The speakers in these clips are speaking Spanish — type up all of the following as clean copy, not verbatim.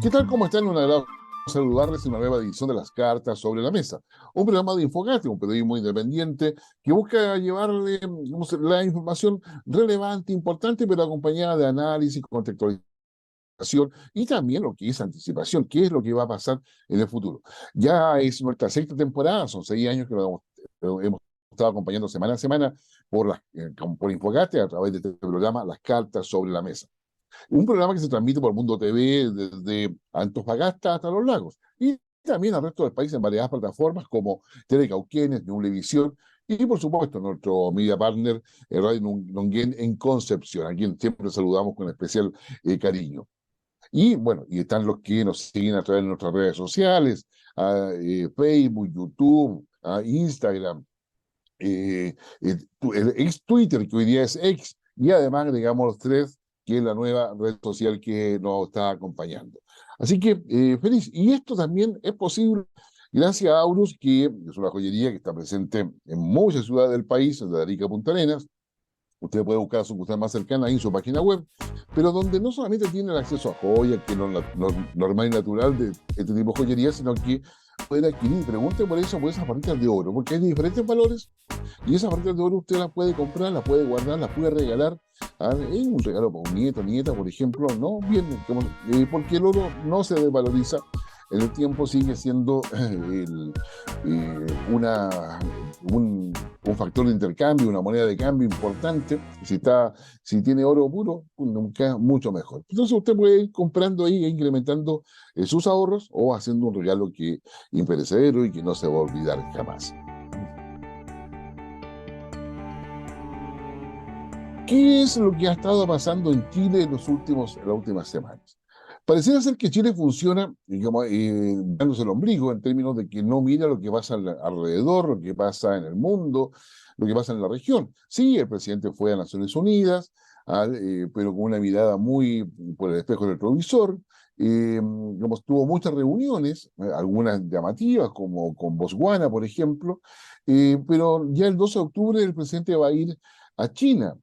¿Qué tal? ¿Cómo están? Un agrado saludarles en una nueva edición de Las Cartas sobre la Mesa, un programa de Infogate, un periodismo independiente que busca llevarle la información relevante, importante, pero acompañada de análisis, contextualización y también lo que es anticipación, qué es lo que va a pasar en el futuro. Ya es nuestra sexta temporada, son 6 años que hemos estado acompañando semana a semana por Infogate a través de este programa Las Cartas sobre la Mesa. Un programa que se transmite por Mundo TV desde Antofagasta hasta Los Lagos y también al resto del país en varias plataformas como Telecauquenes, Neulevisión y por supuesto nuestro media partner Radio Longuén en Concepción, a quien siempre saludamos con especial cariño. Y bueno, y están los que nos siguen a través de nuestras redes sociales, Facebook, YouTube, Instagram, el ex Twitter, que hoy día es ex, y además, digamos, los tres, que es la nueva red social que nos está acompañando. Así que feliz. Y esto también es posible gracias a Aurus, que es una joyería que está presente en muchas ciudades del país, desde Arica a Punta Arenas. Usted puede buscar a su sucursal más cercana ahí en su página web, pero donde no solamente tiene el acceso a joyas, que es lo normal y natural de este tipo de joyería, sino que puede adquirir, pregunte por eso, por esas barritas de oro, porque hay de diferentes valores y esas barritas de oro usted las puede comprar, las puede guardar, las puede regalar, en un regalo para un nieto, nieta, por ejemplo, ¿no? Bien, porque el oro no se desvaloriza, en el tiempo sigue siendo eh, una, un factor de intercambio, una moneda de cambio importante. Si tiene oro puro, nunca mucho mejor. Entonces usted puede ir comprando ahí e incrementando sus ahorros o haciendo un regalo que imperecedero y que no se va a olvidar jamás. ¿Qué es lo que ha estado pasando en Chile en las últimas semanas? Pareciera ser que Chile funciona, digamos, dándose el ombligo en términos de que no mira lo que pasa alrededor, lo que pasa en el mundo, lo que pasa en la región. Sí, el presidente fue a Naciones Unidas, pero con una mirada muy por el espejo del retrovisor. Digamos, tuvo muchas reuniones, algunas llamativas, como con Botswana, por ejemplo, pero ya el 12 de octubre el presidente va a ir a China,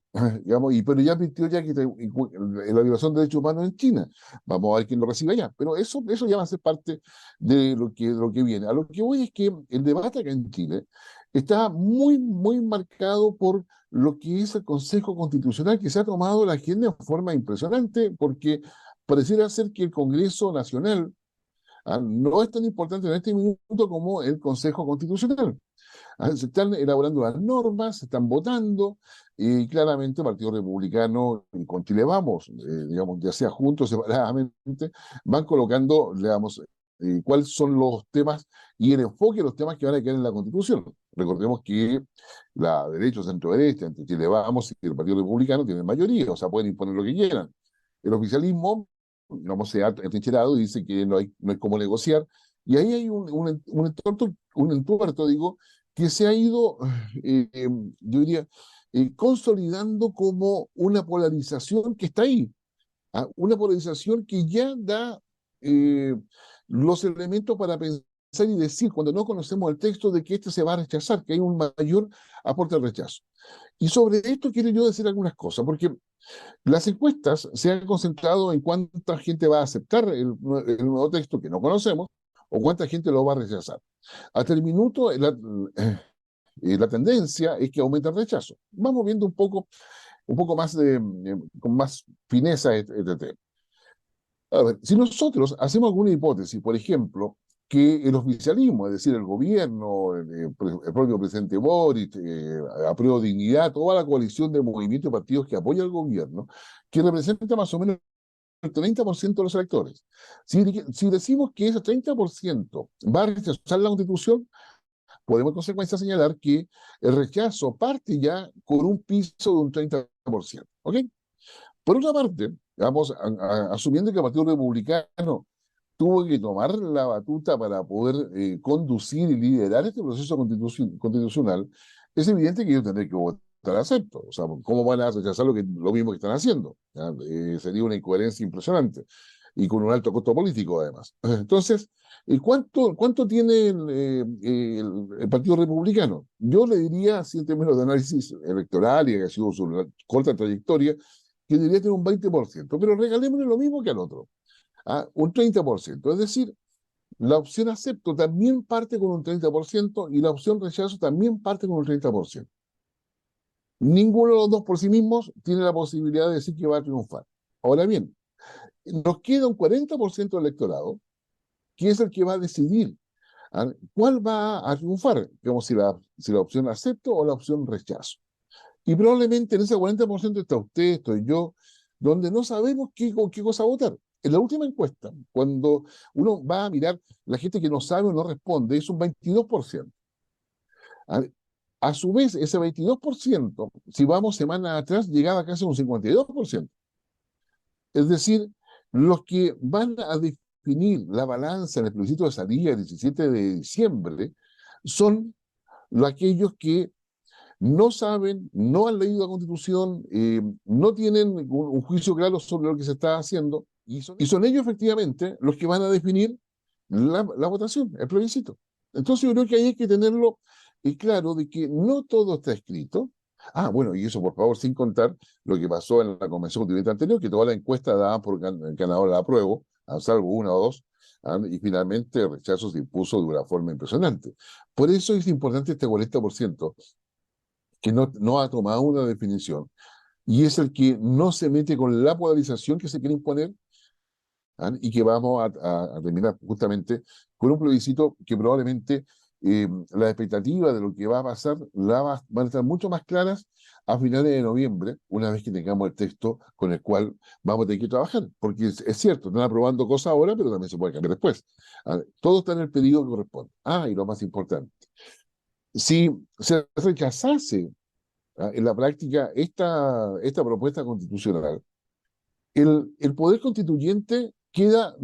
digamos, pero ya advirtió ya que la violación de derechos humanos en China. Vamos a ver quién lo recibe allá. Pero eso ya va a ser parte de lo que viene. A lo que voy es que el debate acá en Chile está muy, muy marcado por lo que es el Consejo Constitucional, que se ha tomado la agenda de forma impresionante, porque pareciera ser que el Congreso Nacional no es tan importante en este minuto como el Consejo Constitucional. Se están elaborando las normas, se están votando, y claramente el Partido Republicano y con Chile Vamos, digamos, ya sea juntos o separadamente, van colocando, digamos, cuáles son los temas y el enfoque de los temas que van a quedar en la Constitución. Recordemos que la derecha, centro-derecha, entre Chile Vamos y el Partido Republicano tienen mayoría, o sea, pueden imponer lo que quieran. El oficialismo, digamos, se ha entrincherado y dice que no hay cómo negociar, y ahí hay un entuerto, digo, que se ha ido, yo diría, consolidando como una polarización que está ahí, una polarización que ya da eh, los elementos para pensar y decir, cuando no conocemos el texto, de que este se va a rechazar, que hay un mayor aporte al rechazo. Y sobre esto quiero yo decir algunas cosas, porque las encuestas se han concentrado en cuánta gente va a aceptar el nuevo texto que no conocemos o cuánta gente lo va a rechazar. Hasta el minuto, la tendencia es que aumenta el rechazo. Vamos viendo un poco más con más fineza este tema. A ver, si nosotros hacemos alguna hipótesis, por ejemplo, que el oficialismo, es decir, el gobierno, el propio presidente Boric, Apruebo Dignidad, toda la coalición de movimientos y partidos que apoya al gobierno, que representa más o menos el 30% de los electores. Si decimos que ese 30% va a rechazar la Constitución, podemos en consecuencia señalar que el rechazo parte ya con un piso de un 30%. ¿Ok? Por otra parte, vamos asumiendo que el Partido Republicano tuvo que tomar la batuta para poder conducir y liderar este proceso constitucional, es evidente que ellos tendrán que votar acepto. O sea, ¿cómo van a rechazar lo mismo que están haciendo? Sería una incoherencia impresionante y con un alto costo político, además. Entonces, ¿cuánto tiene el Partido Republicano? Yo le diría, así en términos de análisis electoral y que ha sido su corta trayectoria, que debería tener un 20%, pero regalémosle lo mismo que al otro. un 30%. Es decir, la opción acepto también parte con un 30% y la opción rechazo también parte con un 30%. Ninguno de los dos por sí mismos tiene la posibilidad de decir que va a triunfar. Ahora bien, nos queda un 40% del electorado que es el que va a decidir cuál va a triunfar, como si la opción acepto o la opción rechazo. Y probablemente en ese 40% está usted, estoy yo, donde no sabemos qué cosa votar. En la última encuesta, cuando uno va a mirar, la gente que no sabe o no responde es un 22%. A, a su vez, ese 22%, si vamos semanas atrás, llegaba casi a un 52%. Es decir, los que van a definir la balanza en el plebiscito de salida el 17 de diciembre son aquellos que no saben, no han leído la Constitución, no tienen un juicio claro sobre lo que se está haciendo, y son ellos efectivamente los que van a definir la votación, el plebiscito. Entonces yo creo que ahí hay que tenerlo claro de que no todo está escrito. Bueno, y eso por favor sin contar lo que pasó en la convención constituyente anterior, que toda la encuesta daba por ganador la apruebo, a salvo una o dos, y finalmente el rechazo se impuso de una forma impresionante. Por eso es importante este 40% que no ha tomado una definición y es el que no se mete con la polarización que se quiere imponer, y que vamos a terminar justamente con un plebiscito que probablemente las expectativas de lo que va a pasar van a estar mucho más claras a finales de noviembre, una vez que tengamos el texto con el cual vamos a tener que trabajar. Porque es cierto, están aprobando cosas ahora, pero también se puede cambiar después. Todo está en el periodo que corresponde. Y lo más importante, si se rechazase en la práctica esta propuesta constitucional, el poder constituyente queda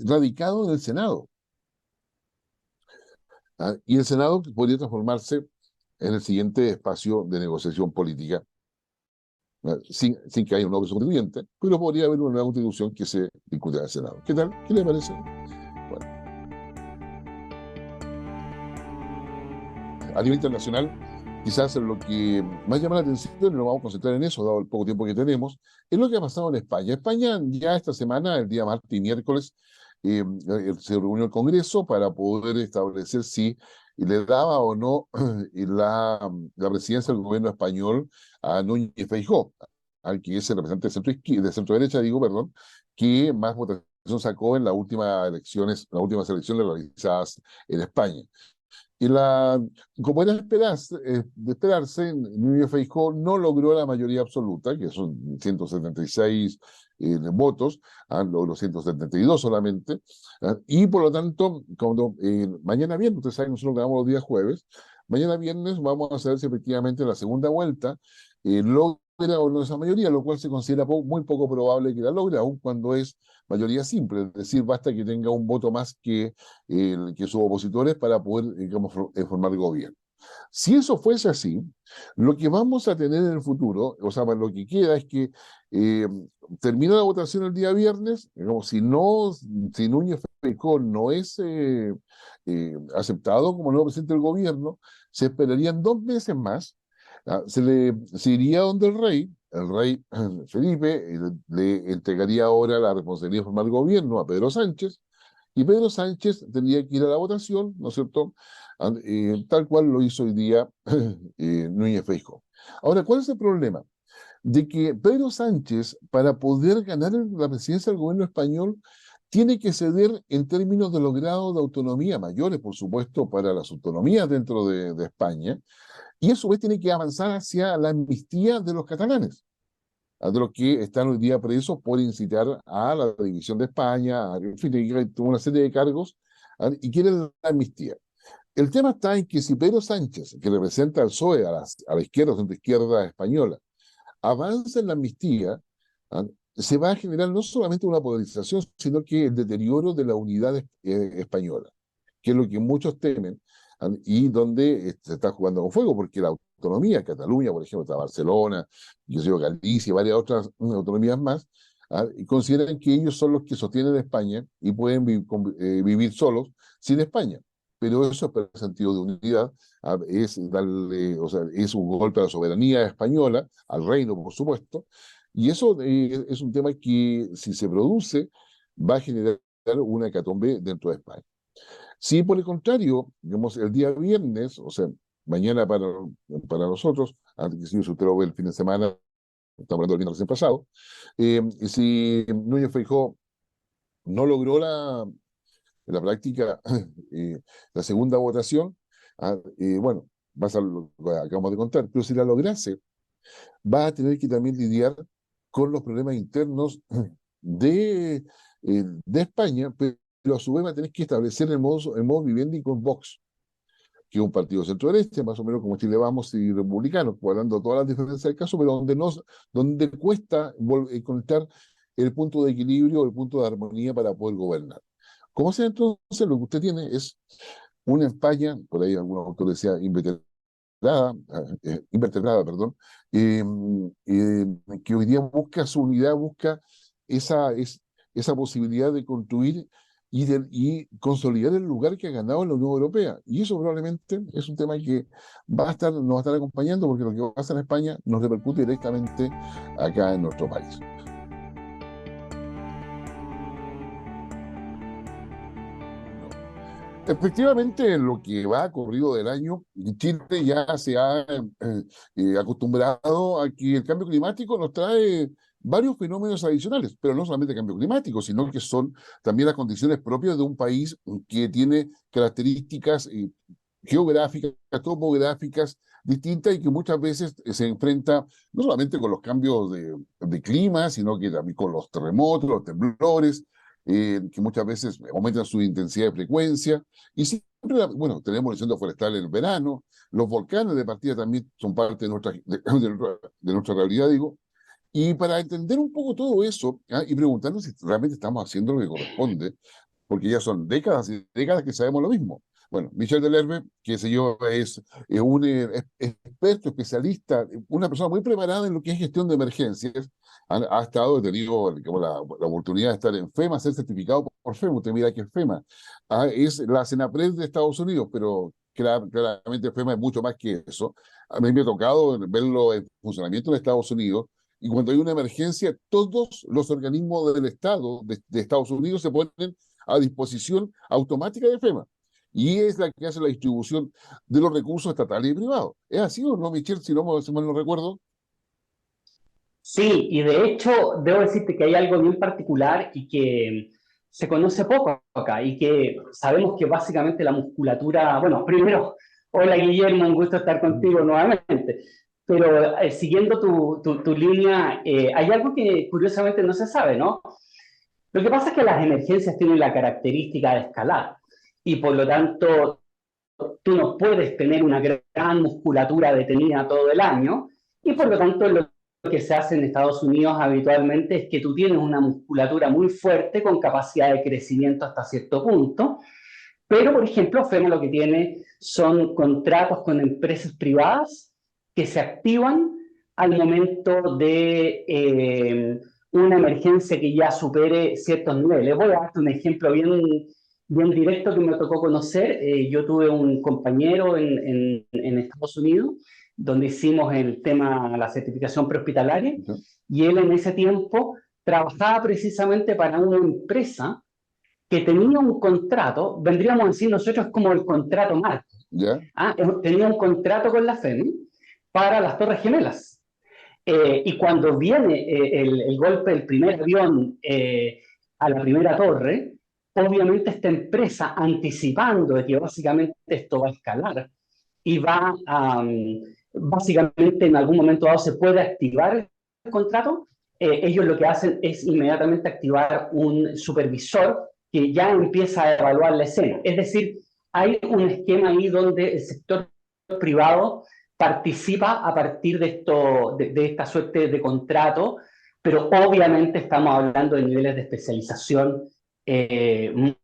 radicado en el Senado. Y el Senado podría transformarse en el siguiente espacio de negociación política, sin que haya un nuevo constituyente, pero podría haber una nueva constitución que se discute en el Senado. ¿Qué tal? ¿Qué le parece? Bueno, a nivel internacional, quizás lo que más llama la atención, y nos vamos a concentrar en eso, dado el poco tiempo que tenemos, es lo que ha pasado en España. España ya esta semana, el día martes y miércoles, se reunió el Congreso para poder establecer si le daba o no la presidencia del gobierno español a Núñez Feijóo, al que es el representante de centro derecha, digo, perdón, que más votación sacó en las últimas elecciones realizadas en España. Y como era de esperarse, Núñez Feijóo no logró la mayoría absoluta, que son 176 votos, logró 172 solamente, y por lo tanto, mañana viernes, ustedes saben, nosotros grabamos los días jueves, mañana viernes vamos a saber si efectivamente en la segunda vuelta logra o no esa mayoría, lo cual se considera muy poco probable que la logre, aun cuando es mayoría simple, es decir, basta que tenga un voto más que sus opositores para poder, digamos, formar gobierno. Si eso fuese así, lo que vamos a tener en el futuro, o sea, lo que queda es que eh, termina la votación el día viernes, digamos, si Núñez Feijóo no es aceptado como nuevo presidente del gobierno, se esperarían 2 meses más, se iría donde el rey Felipe le entregaría ahora la responsabilidad de formar gobierno a Pedro Sánchez, y Pedro Sánchez tendría que ir a la votación, ¿no es cierto? Tal cual lo hizo hoy día Núñez Feijóo. Ahora, ¿cuál es el problema? De que Pedro Sánchez, para poder ganar la presidencia del gobierno español, tiene que ceder en términos de los grados de autonomía mayores, por supuesto, para las autonomías dentro de España, y a su vez tiene que avanzar hacia la amnistía de los catalanes, de los que están hoy día presos por incitar a la división de España, en fin, una serie de cargos, y quieren la amnistía. El tema está en que si Pedro Sánchez, que representa al PSOE, a la izquierda, centro izquierda española, avanza en la amnistía, ¿ah? Se va a generar no solamente una polarización, sino que el deterioro de la unidad española, que es lo que muchos temen, y donde se está jugando con fuego, porque la autonomía, Cataluña, por ejemplo, está Barcelona, yo sé, Galicia y varias otras autonomías más, y consideran que ellos son los que sostienen España y pueden vivir solos sin España. Pero eso es para el sentido de unidad, es darle, o sea, es un golpe a la soberanía española, al reino, por supuesto, y eso es un tema que, si se produce, va a generar una hecatombe dentro de España. Si por el contrario, digamos, el día viernes, o sea, mañana para nosotros, antes que si usted lo ve el fin de semana, estamos hablando del viernes recién pasado, y si Núñez Feijóo no logró la práctica la segunda votación, bueno, va a ser lo que acabamos de contar, pero si la lograse, va a tener que también lidiar con los problemas internos de España, pero a su vez va a tener que establecer el modo vivendi con Vox, que es un partido centro-derecha, más o menos como Chile Vamos y Republicanos, guardando todas las diferencias del caso, pero donde cuesta encontrar el punto de equilibrio, el punto de armonía para poder gobernar. Como sea, entonces, lo que usted tiene es una España, por ahí algún autor decía invertebrada, perdón, que hoy día busca su unidad, busca esa posibilidad de construir y consolidar el lugar que ha ganado en la Unión Europea. Y eso probablemente es un tema que nos va a estar acompañando, porque lo que pasa en España nos repercute directamente acá en nuestro país. Efectivamente, en lo que va corrido del año, Chile ya se ha acostumbrado a que el cambio climático nos trae varios fenómenos adicionales, pero no solamente cambio climático, sino que son también las condiciones propias de un país que tiene características geográficas, topográficas distintas y que muchas veces se enfrenta no solamente con los cambios de clima, sino que también con los terremotos, los temblores, que muchas veces aumentan su intensidad de frecuencia. Y siempre, bueno, tenemos el incendio forestal en el verano, los volcanes de partida también son parte de nuestra realidad, digo. Y para entender un poco todo eso, y preguntarnos si realmente estamos haciendo lo que corresponde, porque ya son décadas y décadas que sabemos lo mismo. Bueno, Michel Delerme, que sé yo, es un experto, especialista, una persona muy preparada en lo que es gestión de emergencias. Ha estado, tenido digamos, la oportunidad de estar en FEMA, ser certificado por FEMA. Usted mira que es FEMA. Es la Senapred de Estados Unidos, pero claramente FEMA es mucho más que eso. A mí me ha tocado verlo en funcionamiento en Estados Unidos. Y cuando hay una emergencia, todos los organismos del Estado, de Estados Unidos, se ponen a disposición automática de FEMA. Y es la que hace la distribución de los recursos estatales y privados. ¿Es así o no, Michelle, si mal no recuerdo? Sí, y de hecho debo decirte que hay algo bien particular y que se conoce poco acá y que sabemos que básicamente la musculatura, bueno, primero, hola Guillermo, un gusto estar contigo nuevamente, pero siguiendo tu línea, hay algo que curiosamente no se sabe, ¿no? Lo que pasa es que las emergencias tienen la característica de escalar y por lo tanto tú no puedes tener una gran musculatura detenida todo el año y por lo tanto lo que se hace en Estados Unidos habitualmente es que tú tienes una musculatura muy fuerte con capacidad de crecimiento hasta cierto punto, pero por ejemplo FEMA lo que tiene son contratos con empresas privadas que se activan al momento de una emergencia que ya supere ciertos niveles. Voy a darte un ejemplo bien directo que me tocó conocer. Yo tuve un compañero en Estados Unidos donde hicimos el tema, la certificación prehospitalaria, ¿Ya? y él en ese tiempo trabajaba precisamente para una empresa que tenía un contrato, vendríamos a decir nosotros como el contrato marco. ¿Ya? Tenía un contrato con la FEMI para las Torres Gemelas. Y cuando viene el golpe del primer avión a la primera torre, obviamente esta empresa, anticipando de que básicamente esto va a escalar y va a, básicamente en algún momento dado se puede activar el contrato, ellos lo que hacen es inmediatamente activar un supervisor que ya empieza a evaluar la escena. Es decir, hay un esquema ahí donde el sector privado participa a partir de esta suerte de contrato, pero obviamente estamos hablando de niveles de especialización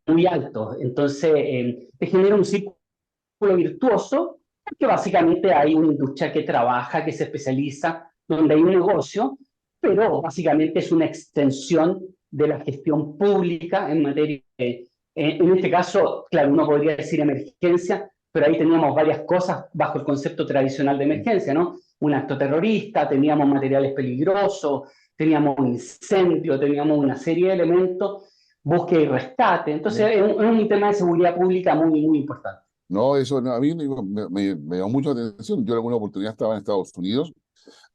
muy altos. Entonces, te genera un círculo virtuoso, porque básicamente hay una industria que trabaja, que se especializa, donde hay un negocio, pero básicamente es una extensión de la gestión pública en materia en este caso, claro, uno podría decir emergencia, pero ahí teníamos varias cosas bajo el concepto tradicional de emergencia, ¿no? Un acto terrorista, teníamos materiales peligrosos, teníamos un incendio, teníamos una serie de elementos búsqueda y rescate. Entonces, es un tema de seguridad pública muy, muy importante. No, eso no, a mí me llamó mucho la atención. Yo en alguna oportunidad estaba en Estados Unidos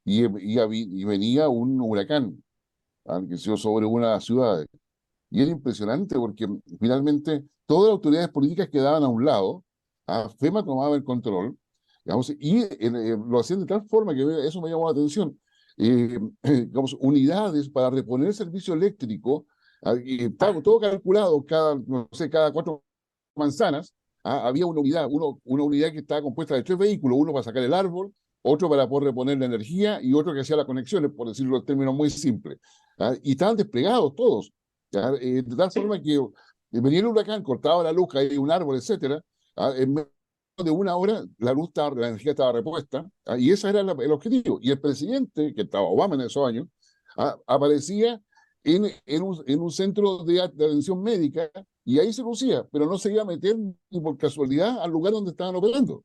y venía un huracán que se dio sobre una ciudad. Y era impresionante porque finalmente todas las autoridades políticas quedaban a un lado, FEMA tomaba el control, digamos, y lo hacían de tal forma que eso me llamó la atención. Digamos, unidades para reponer el servicio eléctrico, y estaba todo calculado, no sé, cada 4 manzanas, había una unidad que estaba compuesta de 3 vehículos, uno para sacar el árbol, otro para poder reponer la energía y otro que hacía las conexiones, por decirlo en términos muy simples. Y estaban desplegados todos. ¿Ya? De tal forma que venía el huracán, cortaba la luz, caía un árbol, etcétera. En menos de una hora la energía estaba repuesta, y ese era el objetivo. Y el presidente, que estaba Obama en esos años, aparecía en un centro de atención médica y ahí se lucía, pero no se iba a meter ni por casualidad al lugar donde estaban operando.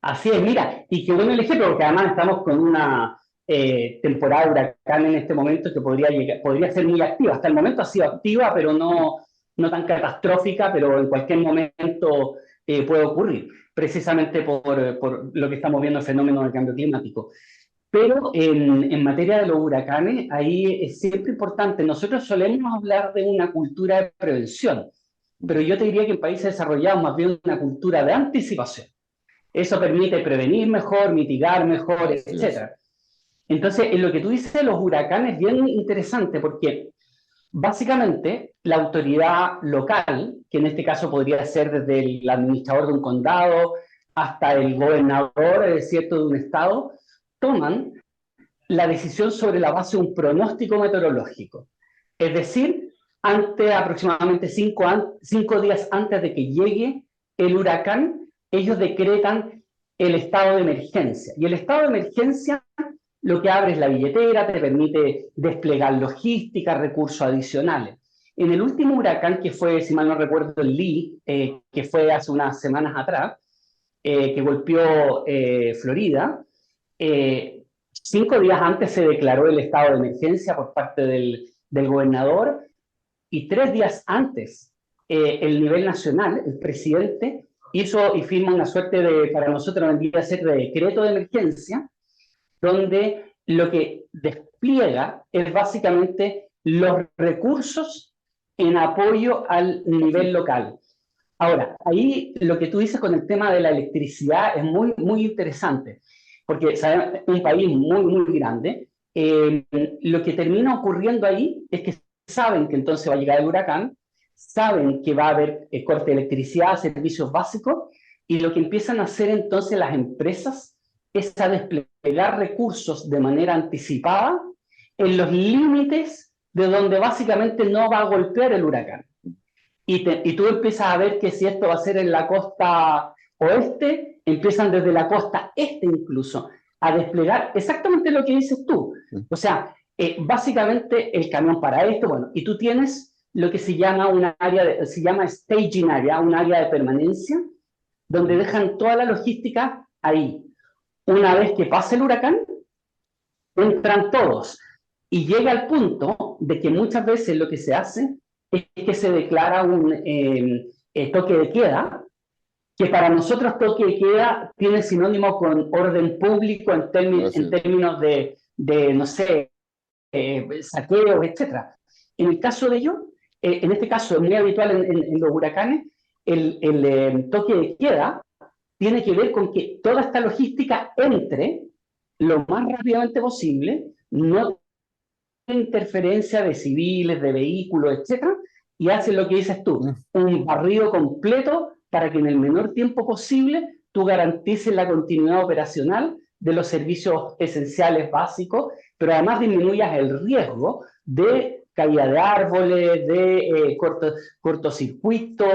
Así es, mira, y qué bueno el ejemplo, porque además estamos con una temporada de huracán en este momento que podría ser muy activa. Hasta el momento ha sido activa, pero no tan catastrófica, pero en cualquier momento puede ocurrir, precisamente por lo que estamos viendo, el fenómeno del cambio climático. Pero en materia de los huracanes, ahí es siempre importante. Nosotros solemos hablar de una cultura de prevención, pero yo te diría que en países desarrollados más bien una cultura de anticipación. Eso permite prevenir mejor, mitigar mejor, Así es. etcétera. Entonces, en lo que tú dices de los huracanes es bien interesante porque básicamente la autoridad local, que en este caso podría ser desde el administrador de un condado hasta el gobernador, es cierto, de un estado, toman la decisión sobre la base de un pronóstico meteorológico. Es decir, aproximadamente 5 días antes de que llegue el huracán, ellos decretan el estado de emergencia. Y el estado de emergencia lo que abre es la billetera, te permite desplegar logística, recursos adicionales. En el último huracán, que fue, si mal no recuerdo, el Lee, que fue hace unas semanas atrás, que golpeó Florida, 5 días antes se declaró el estado de emergencia por parte del gobernador y 3 días antes el nivel nacional, el presidente, hizo y firma una suerte de, para nosotros vendría a ser de decreto de emergencia, donde lo que despliega es básicamente los recursos en apoyo al nivel local. Ahora, ahí lo que tú dices con el tema de la electricidad es muy, muy interesante, porque sabemos, un país muy, muy grande, lo que termina ocurriendo ahí es que saben que entonces va a llegar el huracán, saben que va a haber corte de electricidad, servicios básicos, y lo que empiezan a hacer entonces las empresas es a desplegar recursos de manera anticipada en los límites de donde básicamente no va a golpear el huracán. Y tú empiezas a ver que si esto va a ser en la costa oeste, empiezan desde la costa este incluso a desplegar exactamente lo que dices tú. O sea, básicamente el camión para esto, bueno, y tú tienes lo que se llama se llama staging area, un área de permanencia, donde dejan toda la logística ahí. Una vez que pase el huracán, entran todos. Y llega al punto de que muchas veces lo que se hace es que se declara un toque de queda, que para nosotros toque de queda tiene sinónimo con orden público en términos de no sé, saqueos, etc. En el caso de ellos, en este caso es muy habitual en los huracanes, el toque de queda tiene que ver con que toda esta logística entre lo más rápidamente posible, no tiene interferencia de civiles, de vehículos, etcétera, y hacen lo que dices tú, un barrido completo para que en el menor tiempo posible tú garantices la continuidad operacional de los servicios esenciales básicos, pero además disminuyas el riesgo de caída de árboles, de cortocircuito,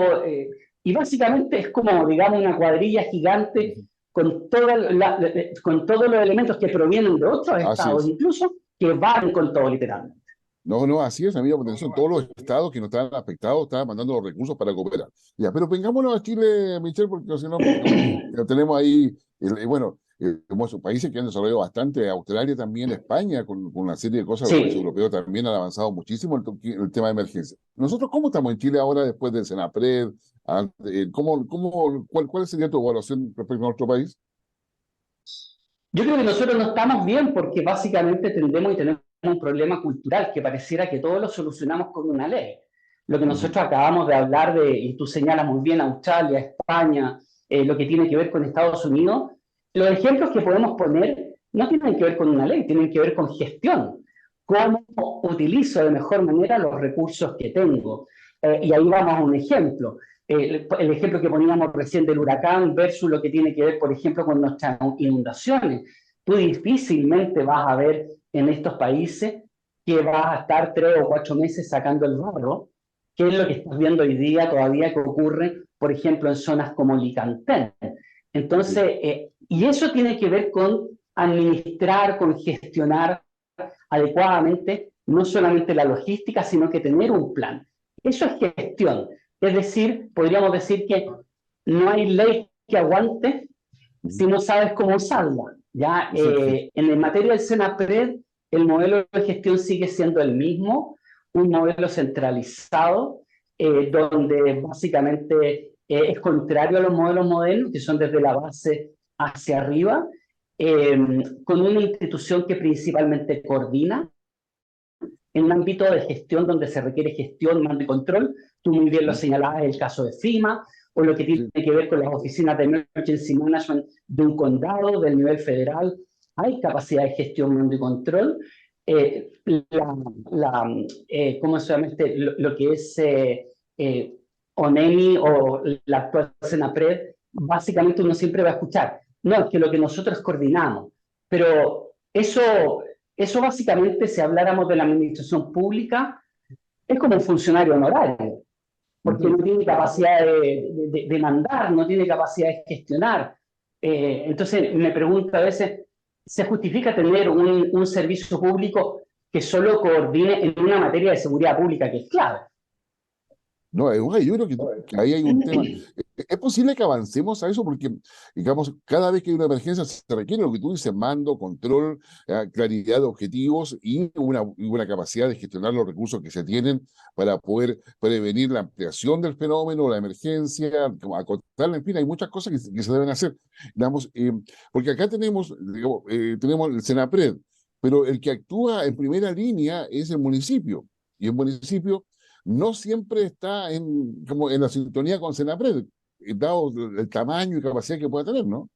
y básicamente es como, digamos, una cuadrilla gigante con todos los elementos que provienen de otros Así estados, es. incluso, que van con todo literalmente. No, no, así es, amigo, atención, todos los estados que no estaban afectados estaban mandando los recursos para cooperar. Ya, pero vengámonos a Chile, Michelle, porque si no, tenemos ahí, bueno, como esos países que han desarrollado bastante, Australia también, España, con una serie de cosas, los países Sí, europeos también han avanzado muchísimo el tema de emergencia. ¿Nosotros cómo estamos en Chile ahora después del Senapred? ¿Cuál sería tu evaluación respecto a nuestro país? yo creo que nosotros no estamos bien porque básicamente tendemos y tenemos un problema cultural que pareciera que todo lo solucionamos con una ley. Lo que Ujú. nosotros acabamos de hablar de, y tú señalas muy bien, Australia, España, lo que tiene que ver con Estados Unidos, los ejemplos que podemos poner no tienen que ver con una ley, tienen que ver con gestión. ¿Cómo utilizo de mejor manera los recursos que tengo? Y ahí vamos a un ejemplo. El ejemplo que poníamos recién del huracán versus lo que tiene que ver, por ejemplo, con nuestras inundaciones. Tú difícilmente vas a ver en estos países que vas a estar 3 o 4 meses sacando el barro, que es lo que estás viendo hoy día todavía que ocurre, por ejemplo, en zonas como Licantén. Entonces, Sí, y eso tiene que ver con administrar, con gestionar adecuadamente, no solamente la logística, sino que tener un plan. Eso es gestión. Es decir, podríamos decir que no hay ley que aguante si ujú, no sabes cómo usarla. ¿Ya? sí, En el materia del Senapred, el modelo de gestión sigue siendo el mismo, un modelo centralizado, donde básicamente es contrario a los modelos modernos, que son desde la base hacia arriba, eh, con una institución que principalmente coordina en un ámbito de gestión donde se requiere gestión, mando y control. Tú muy bien lo ujú, señalabas, el caso de FEMA, o lo que tiene sí, que ver con las oficinas de Emergency Management de un condado, del nivel federal. Hay capacidad de gestión, mando y control. Eh, ¿Cómo se llama lo que es ONEMI o la actual Senapred? Básicamente uno siempre va a escuchar, no, es que lo que nosotros coordinamos, pero eso básicamente, si habláramos de la administración pública, es como un funcionario honorario, porque no ujú. tiene capacidad de mandar, no tiene capacidad de gestionar. Entonces me pregunto a veces, ¿se justifica tener un servicio público que solo coordine en una materia de seguridad pública que es clave? No, yo creo que ahí hay un tema. Es posible que avancemos a eso porque, digamos, cada vez que hay una emergencia se requiere lo que tú dices, mando, control, claridad de objetivos y una capacidad de gestionar los recursos que se tienen para poder prevenir la ampliación del fenómeno, la emergencia, como acotarla, en fin, hay muchas cosas que se deben hacer. Digamos, porque acá tenemos, digamos, tenemos el Senapred, pero el que actúa en primera línea es el municipio. Y el municipio no siempre está como en la sintonía con Senapred, dado el tamaño y capacidad que pueda tener, ¿no?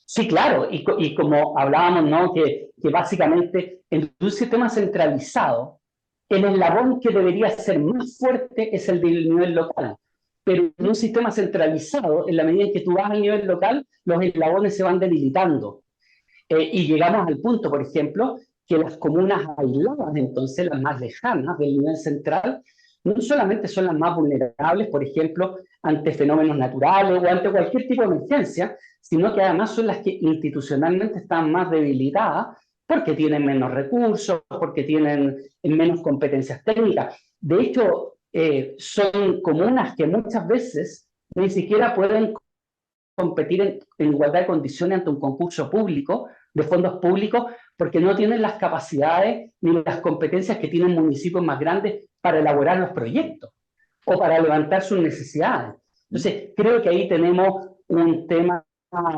Sí, claro, y como hablábamos, ¿no? Que básicamente en un sistema centralizado, el eslabón que debería ser más fuerte es el del nivel local. Pero en un sistema centralizado, en la medida en que tú vas al nivel local, los eslabones se van debilitando. Y llegamos al punto, por ejemplo, que las comunas aisladas, entonces las más lejanas del nivel central, no solamente son las más vulnerables, por ejemplo, ante fenómenos naturales o ante cualquier tipo de emergencia, sino que además son las que institucionalmente están más debilitadas porque tienen menos recursos, porque tienen menos competencias técnicas. De hecho, son comunas que muchas veces ni siquiera pueden competir en igualdad de condiciones ante un concurso público, de fondos públicos, porque no tienen las capacidades ni las competencias que tienen municipios más grandes para elaborar los proyectos o para levantar sus necesidades. Entonces, creo que ahí tenemos un tema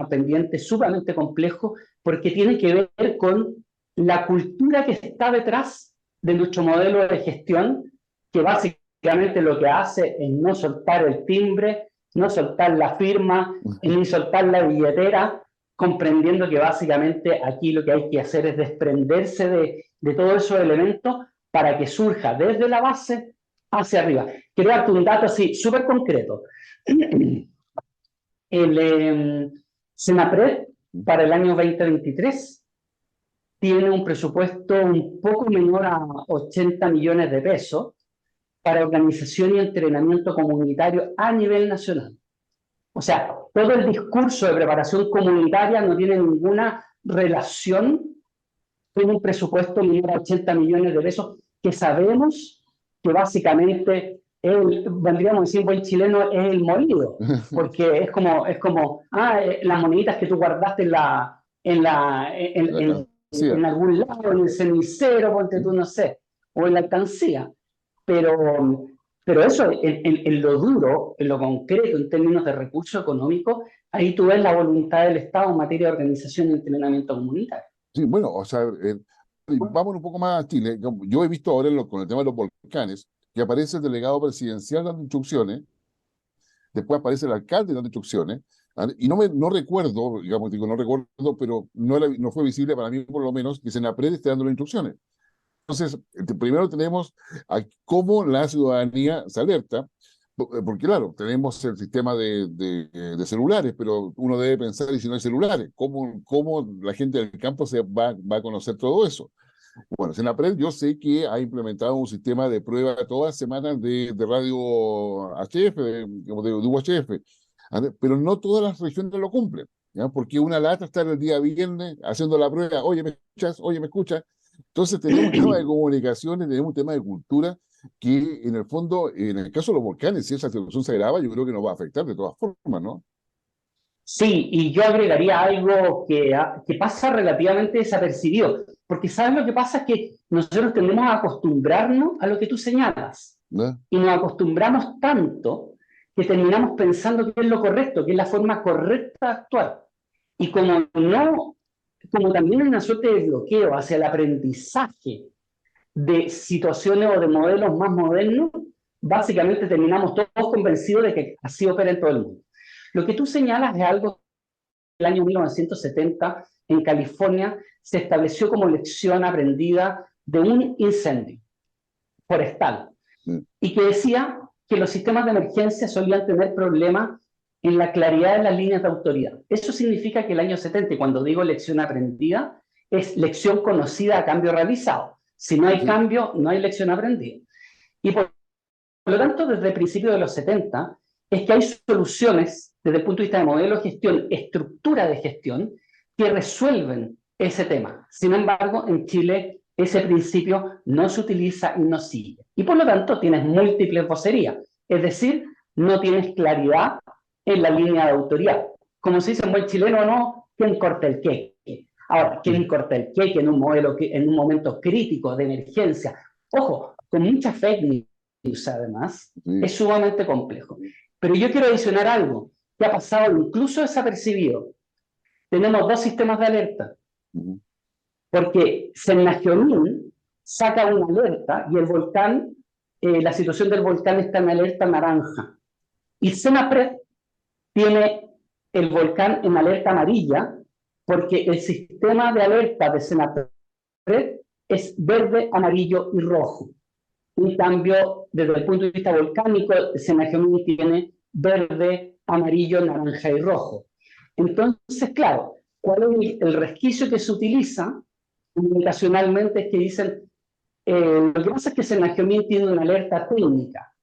pendiente sumamente complejo porque tiene que ver con la cultura que está detrás de nuestro modelo de gestión, que básicamente lo que hace es no soltar el timbre, no soltar la firma, ni soltar la billetera, comprendiendo que básicamente aquí lo que hay que hacer es desprenderse de todos esos elementos para que surja desde la base hacia arriba. Quiero darte un dato así súper concreto. El Senapred para el año 2023 tiene un presupuesto un poco menor a 80 millones de pesos para organización y entrenamiento comunitario a nivel nacional. O sea, todo el discurso de preparación comunitaria no tiene ninguna relación con un presupuesto menor a 80 millones de pesos que sabemos que básicamente vendríamos a decir, buen chileno, es el molido, porque las moneditas que tú guardaste La en cancilla. algún lado, en el cenicero, ponte tú, no sé, o en la alcancía. Pero, pero eso, en lo duro, en lo concreto, en términos de recursos económicos, ahí tú ves la voluntad del Estado en materia de organización y entrenamiento comunitario. Sí, bueno, o sea, vamos un poco más a Chile. Yo he visto ahora con el tema de los volcanes que aparece el delegado presidencial dando instrucciones, después aparece el alcalde dando instrucciones, y no recuerdo, digamos, digo, no recuerdo, pero no fue visible para mí, por lo menos, que Senapred esté dando las instrucciones. Entonces, primero tenemos cómo la ciudadanía se alerta, porque claro, tenemos el sistema de celulares, pero uno debe pensar, y si no hay celulares, ¿cómo la gente del campo va a conocer todo eso? Bueno, Senapred yo sé que ha implementado un sistema de prueba todas las semanas de radio HF, de UHF, pero no todas las regiones lo cumplen, ¿ya? Porque una lata estar el día viernes haciendo la prueba, oye, ¿me escuchas? Oye, ¿me escuchas? Entonces tenemos un tema de comunicaciones, tenemos un tema de cultura que en el fondo, en el caso de los volcanes, si esa situación se agrava, yo creo que nos va a afectar de todas formas, ¿no? Sí, y yo agregaría algo que pasa relativamente desapercibido, porque sabes lo que pasa es que nosotros tendemos a acostumbrarnos a lo que tú señalas, ¿No? y nos acostumbramos tanto que terminamos pensando que es lo correcto, que es la forma correcta de actuar. Y como también hay una suerte de bloqueo hacia el aprendizaje de situaciones o de modelos más modernos, básicamente terminamos todos convencidos de que así opera en todo el mundo. Lo que tú señalas es algo del año 1970 en California se estableció como lección aprendida de un incendio forestal Mm. y que decía que los sistemas de emergencia solían tener problemas en la claridad de las líneas de autoridad. Eso significa que el año 70, y cuando digo lección aprendida, es lección conocida a cambio realizado. Si no hay Sí, cambio, no hay lección aprendida. Y por lo tanto, desde el principio de los 70, es que hay soluciones desde el punto de vista de modelo de gestión, estructura de gestión, que resuelven ese tema. Sin embargo, en Chile ese principio no se utiliza y no sigue. Y por lo tanto, tienes múltiples vocerías. Es decir, no tienes claridad en la línea de autoridad. Como se dice en buen chileno, no, ¿quién corta el queque? Ahora, ¿quién corta el queque en un modelo, en un momento crítico de emergencia? Ojo, con mucha fake news además, sí. es sumamente complejo. Pero yo quiero adicionar algo que ha pasado incluso desapercibido. Tenemos dos sistemas de alerta, Ujú. porque Sennagiomín saca una alerta y el volcán, la situación del volcán está en alerta naranja. Y Senapred tiene el volcán en alerta amarilla, porque el sistema de alerta de Senapred es verde, amarillo y rojo. En cambio, desde el punto de vista volcánico, Sennagemini tiene verde, amarillo, naranja y rojo. Entonces, claro, ¿cuál es el resquicio que se utiliza comunicacionalmente? Es que dicen, lo que pasa es que Sennagemini tiene una alerta técnica.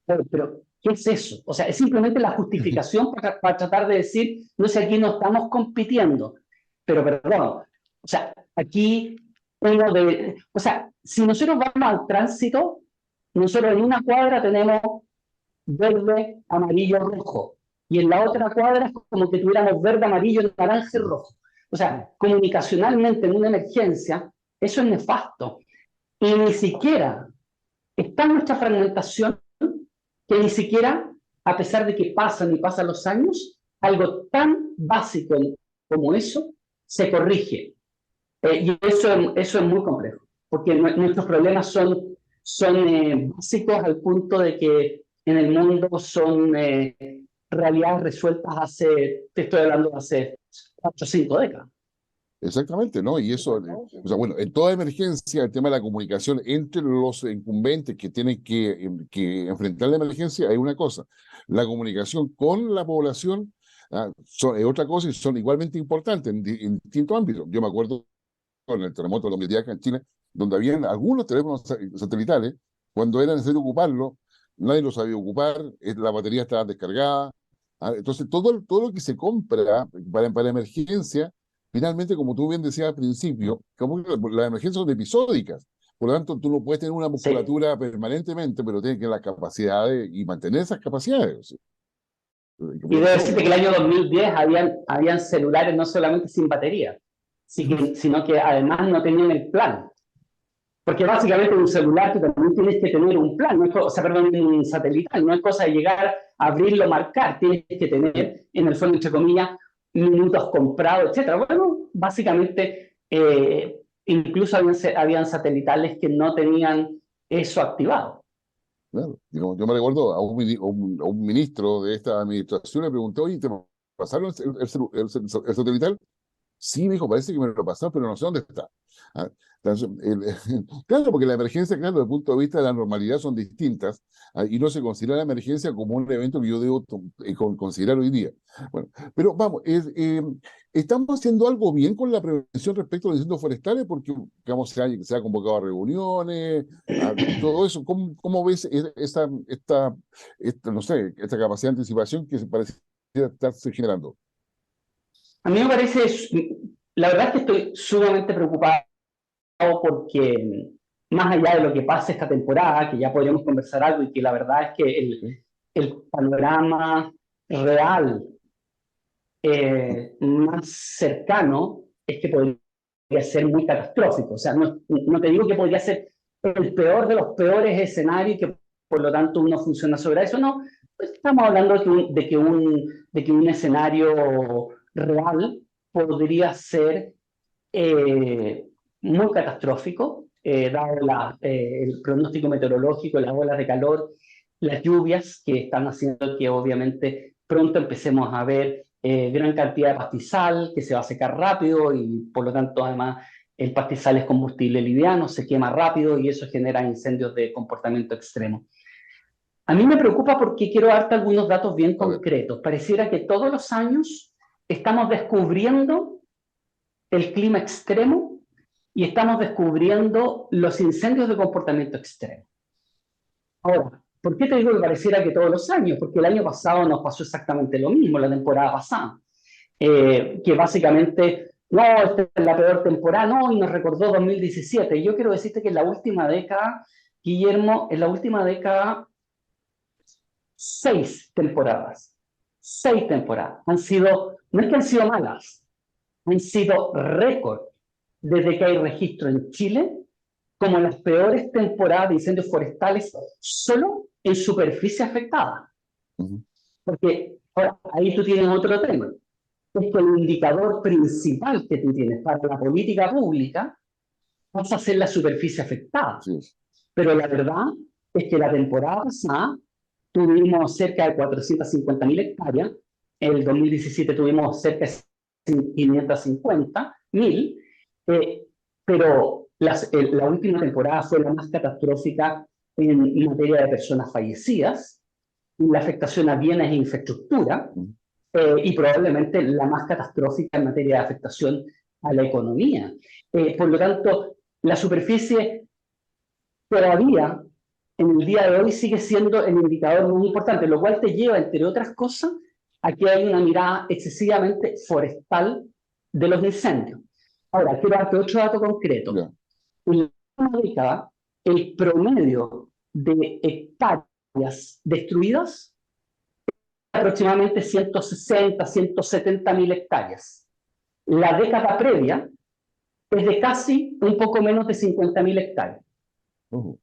Pero, ¿qué es eso? O sea, es simplemente la justificación para tratar de decir, no sé, aquí no estamos compitiendo. Pero, perdón, o sea, aquí o sea, si nosotros vamos al tránsito, nosotros en una cuadra tenemos verde, amarillo, rojo. Y en la otra cuadra es como que tuviéramos verde, amarillo, naranja y rojo. O sea, comunicacionalmente en una emergencia, eso es nefasto. Y ni siquiera está nuestra fragmentación que ni siquiera, a pesar de que pasan y pasan los años, algo tan básico como eso se corrige. Y eso es muy complejo, porque nuestros problemas son básicos al punto de que en el mundo son realidades resueltas te estoy hablando de hace 4 o 5 décadas. Exactamente, ¿no? Y eso, o sea, bueno, en toda emergencia, el tema de la comunicación entre los incumbentes que tienen que enfrentar la emergencia es una cosa. La comunicación con la población es otra cosa y son igualmente importantes en distintos ámbitos. Yo me acuerdo con el terremoto de 2010 acá en Chile, donde habían algunos teléfonos satelitales, cuando era necesario ocuparlo, nadie lo sabía ocupar, la batería estaba descargada. Entonces, todo lo que se compra para emergencia, finalmente, como tú bien decías al principio, como que las emergencias son episódicas, Por lo tanto, tú no puedes tener una Sí. musculatura permanentemente, pero tienes que tener las capacidades y mantener esas capacidades. Y Porque debo son, decirte que el año 2010 habían celulares no solamente sin batería, sino que además no tenían el plan. Porque básicamente un celular tú también tienes que tener un plan, no es o sea, perdón, un satelital, no es cosa de llegar, abrirlo, marcar, tienes que tener, en el fondo, entre comillas, minutos comprados, etcétera. Bueno, básicamente, incluso habían satelitales que no tenían eso activado. claro. Yo me recuerdo a un ministro de esta administración, le pregunté, oye, ¿te pasaron el satelital? Sí, me dijo, parece que me lo pasaron, pero no sé dónde está. Ah, entonces, claro, porque la emergencia, claro, desde el punto de vista de la normalidad son distintas, y no se considera la emergencia como un evento que yo debo considerar hoy día. Bueno, pero vamos, estamos haciendo algo bien con la prevención respecto a los incendios forestales, porque digamos, se ha convocado a reuniones, todo eso. ¿Cómo ves no sé, esta capacidad de anticipación que se parece estarse generando? A mí me parece, la verdad es que estoy sumamente preocupado porque más allá de lo que pase esta temporada, que ya podríamos conversar algo y que la verdad es que ¿Sí? el panorama real más cercano es que podría ser muy catastrófico. O sea, no te digo que podría ser el peor de los peores escenarios y que por lo tanto uno funciona sobre eso, no. Pues estamos hablando de que un escenario real podría ser muy catastrófico, dado el pronóstico meteorológico, las olas de calor, las lluvias que están haciendo que obviamente pronto empecemos a ver gran cantidad de pastizal que se va a secar rápido y por lo tanto además el pastizal es combustible liviano, se quema rápido y eso genera incendios de comportamiento extremo. A mí me preocupa porque quiero darte algunos datos bien A ver, concretos. Pareciera que todos los años estamos descubriendo el clima extremo y estamos descubriendo los incendios de comportamiento extremo. Ahora, ¿por qué te digo que pareciera que todos los años? Porque el año pasado nos pasó exactamente lo mismo, la temporada pasada, que básicamente, no, esta es la peor temporada, no, y nos recordó 2017. Yo quiero decirte que en la última década, Guillermo, en la última década, 6 temporadas han sido, no es que han sido malas, han sido récord desde que hay registro en Chile como las peores temporadas de incendios forestales solo en superficie afectada. ujú, Porque ahora, ahí tú tienes otro tema. Es que el indicador principal que tú tienes para la política pública pasa a ser la superficie afectada. así es. Pero la verdad es que la temporada pasada tuvimos cerca de 450.000 hectáreas, en el 2017 tuvimos cerca de 550.000, pero la última temporada fue la más catastrófica en materia de personas fallecidas, la afectación a bienes e infraestructura, Ujú. y probablemente la más catastrófica en materia de afectación a la economía. Por lo tanto, la superficie todavía en el día de hoy sigue siendo el indicador muy importante, lo cual te lleva, entre otras cosas, a que hay una mirada excesivamente forestal de los incendios. Ahora, quiero darte otro dato concreto. Ya. En la última década, el promedio de hectáreas destruidas es aproximadamente 160, 170.000 hectáreas. La década previa es de casi un poco menos de 50.000 hectáreas. Ujú,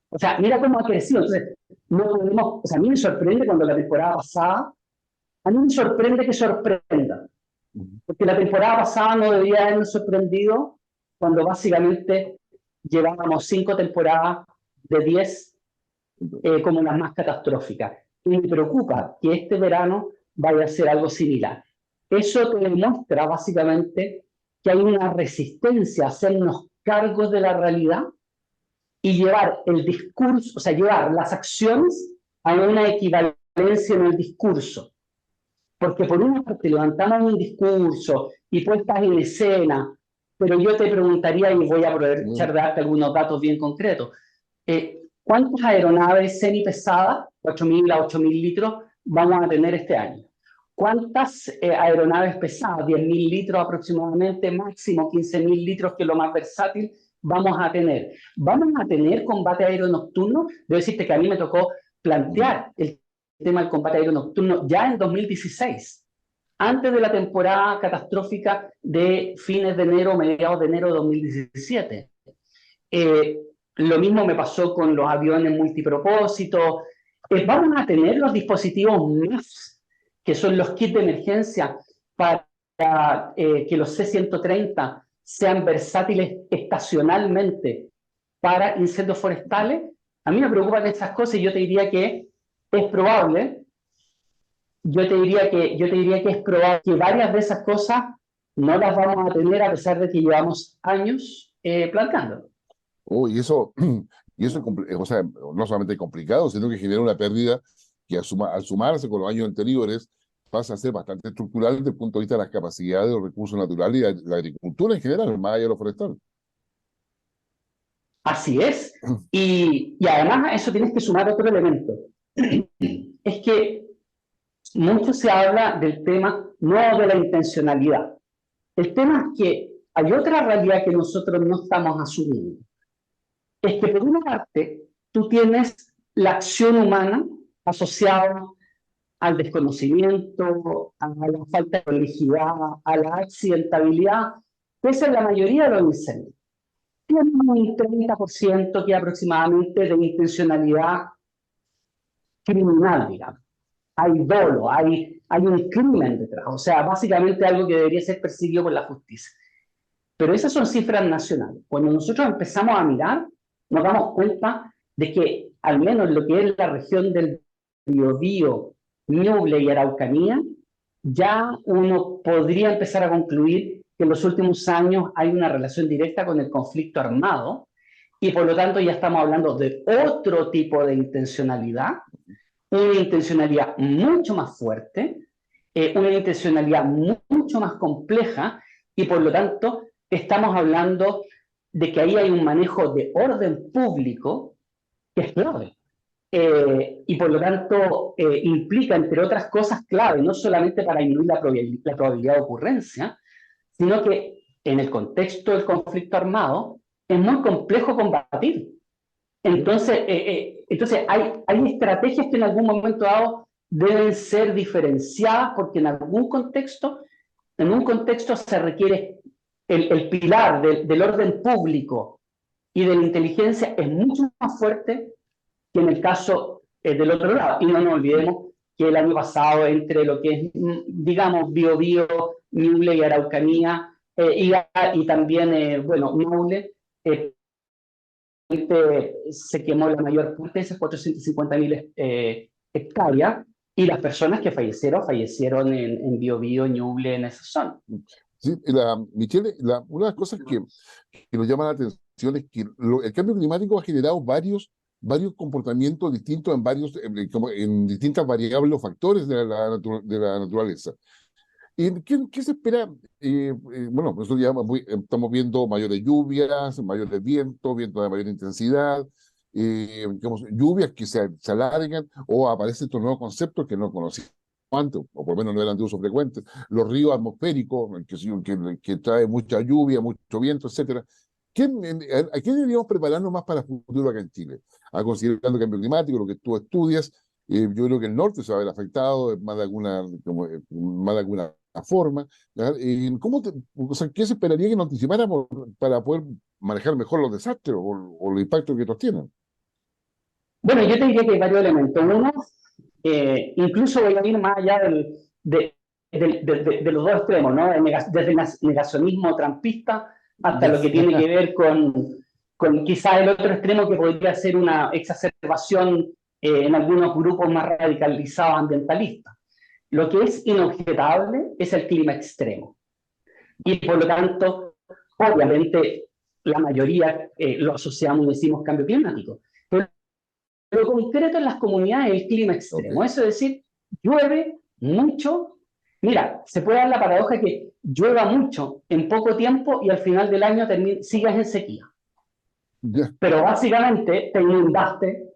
O sea, mira cómo ha crecido. Entonces, no podemos, o sea, a mí me sorprende cuando la temporada pasada, a mí me sorprende que sorprenda, ujú. porque la temporada pasada no debería habernos sorprendido cuando básicamente llevábamos 5 temporadas de 10 como las más catastróficas. Y me preocupa que este verano vaya a ser algo similar. Eso te demuestra básicamente que hay una resistencia a hacernos cargos de la realidad y llevar el discurso, o sea, llevar las acciones a una equivalencia en el discurso. Porque por una parte levantamos un discurso y puestas en escena, pero yo te preguntaría, y voy a aprovechar de darte algunos datos bien concretos, ¿cuántas aeronaves semipesadas, 8.000 a 8.000 litros, vamos a tener este año? ¿Cuántas aeronaves pesadas, 10.000 litros aproximadamente, máximo 15.000 litros, que es lo más versátil, vamos a tener? ¿Vamos a tener combate aéreo nocturno? Debo decirte que a mí me tocó plantear el tema del combate aéreo nocturno ya en 2016, antes de la temporada catastrófica de fines de enero, mediados de enero de 2017. Lo mismo me pasó con los aviones multipropósito. Vamos a tener los dispositivos MAFS, que son los kits de emergencia, para que los C-130 sean versátiles estacionalmente para incendios forestales. A mí me preocupan estas cosas y yo te diría que es probable, yo te diría que es probable que varias de esas cosas no las vamos a tener a pesar de que llevamos años planteando. Oh, y eso es o sea, no solamente complicado, sino que genera una pérdida que al sumarse con los años anteriores pasa a ser bastante estructural desde el punto de vista de las capacidades de los recursos naturales y la agricultura en general, más allá de lo forestal. Así es. Y además a eso tienes que sumar otro elemento. Es que mucho se habla del tema no de la intencionalidad. El tema es que hay otra realidad que nosotros no estamos asumiendo. Es que por una parte tú tienes la acción humana asociada al desconocimiento, a la falta de prolijidad, a la accidentabilidad, que esa es la mayoría de los incendios. Tiene un 30% que aproximadamente de intencionalidad criminal, digamos. Hay dolo, hay un crimen detrás, o sea, básicamente algo que debería ser perseguido por la justicia. Pero esas son cifras nacionales. Cuando nosotros empezamos a mirar, nos damos cuenta de que, al menos lo que es la región del Biobío, Ñuble y Araucanía, ya uno podría empezar a concluir que en los últimos años hay una relación directa con el conflicto armado y por lo tanto ya estamos hablando de otro tipo de intencionalidad, una intencionalidad mucho más fuerte, una intencionalidad mucho más compleja y por lo tanto estamos hablando de que ahí hay un manejo de orden público que es clave. Y por lo tanto implica, entre otras cosas, clave, no solamente para disminuir la probabilidad de ocurrencia, sino que en el contexto del conflicto armado es muy complejo combatir. Entonces hay estrategias que en algún momento dado deben ser diferenciadas porque en un contexto se requiere el pilar del orden público y de la inteligencia es mucho más fuerte que en el caso del otro lado. Y no nos olvidemos que el año pasado, entre lo que es, digamos, Biobío, Ñuble y Araucanía, y también, bueno, Maule, se quemó la mayor parte de esas 450.000 hectáreas, y las personas que fallecieron en Biobío, Ñuble, en esa zona. Sí, Michelle, una de las cosas que nos llama la atención es que el cambio climático ha generado varios comportamientos distintos en distintas variables o factores de la naturaleza. ¿Qué se espera? Bueno, nosotros ya estamos viendo mayores lluvias, mayores vientos de mayor intensidad, lluvias que se alargan o aparecen estos nuevos conceptos que no conocíamos antes, o por lo menos no eran de uso frecuente. Los ríos atmosféricos, que trae mucha lluvia, mucho viento, etcétera. ¿A qué deberíamos prepararnos más para el futuro acá en Chile? Considerando el cambio climático, lo que tú estudias, yo creo que el norte se va a ver afectado más de alguna forma. O sea, ¿qué se esperaría que nos anticipáramos para poder manejar mejor los desastres o los impactos que estos tienen? Bueno, yo te diría que hay varios elementos. Uno, incluso voy a ir más allá de los dos extremos, ¿no? Desde el negacionismo trampista hasta lo que tiene que ver con quizás el otro extremo que podría ser una exacerbación en algunos grupos más radicalizados ambientalistas. Lo que es inobjetable es el clima extremo. Y por lo tanto, obviamente, la mayoría lo asociamos y decimos cambio climático. Pero concreto en las comunidades el clima extremo. Okay. Eso es decir, llueve mucho. Mira, se puede dar la paradoja de que llueva mucho en poco tiempo y al final del año sigas en sequía. Yeah. Pero básicamente te inundaste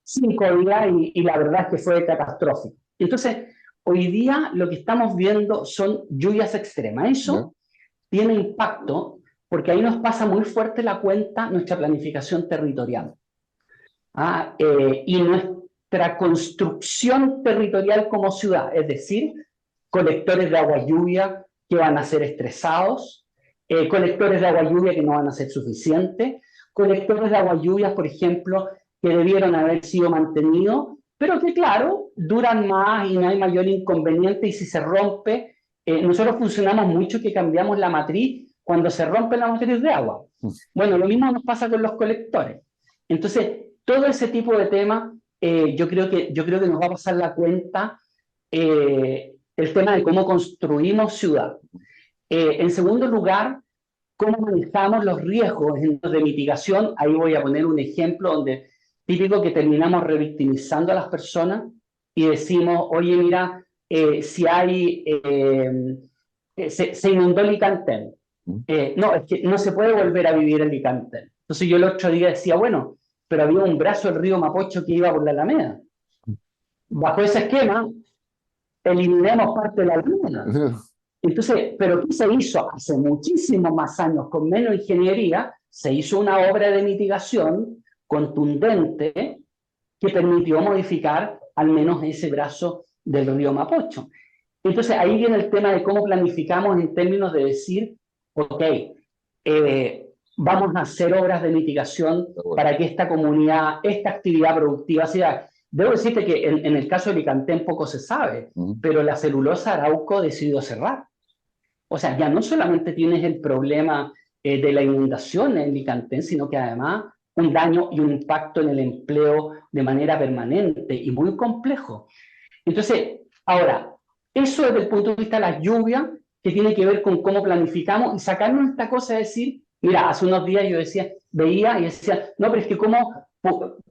5 días y la verdad es que fue catastrófico. Entonces, hoy día lo que estamos viendo son lluvias extremas. Eso tiene impacto porque ahí nos pasa muy fuerte la cuenta nuestra planificación territorial. Y nuestra construcción territorial como ciudad, es decir, colectores de agua lluvia que van a ser estresados, colectores de agua lluvia que no van a ser suficientes, colectores de agua lluvia, por ejemplo, que debieron haber sido mantenidos, pero que claro, duran más y no hay mayor inconveniente, y si se rompe, nosotros funcionamos mucho que cambiamos la matriz cuando se rompe la matriz de agua. Bueno, lo mismo nos pasa con los colectores. Entonces, todo ese tipo de temas, yo creo que nos va a pasar la cuenta el tema de cómo construimos ciudad. En segundo lugar, cómo manejamos los riesgos de mitigación. Ahí voy a poner un ejemplo donde típico que terminamos revictimizando a las personas y decimos, oye, mira, si hay, se inundó Licantén. No, es que no se puede volver a vivir en Licantén. Entonces yo el otro día decía, bueno, pero había un brazo del río Mapocho que iba por la Alameda. Bajo ese esquema, eliminemos parte de la Alameda. Entonces, ¿pero qué se hizo? Hace muchísimos más años, con menos ingeniería, se hizo una obra de mitigación contundente que permitió modificar al menos ese brazo del río Mapocho. Entonces, ahí viene el tema de cómo planificamos en términos de decir, ok, vamos a hacer obras de mitigación para que esta comunidad, esta actividad productiva sea. Debo decirte que en el caso de Licantén poco se sabe, pero la celulosa Arauco decidió cerrar. O sea, ya no solamente tienes el problema de la inundación en Licantén, sino que además un daño y un impacto en el empleo de manera permanente y muy complejo. Entonces, ahora, eso desde el punto de vista de las lluvias, que tiene que ver con cómo planificamos y sacarnos esta cosa de decir, mira, hace unos días yo veía y decía, no, pero es que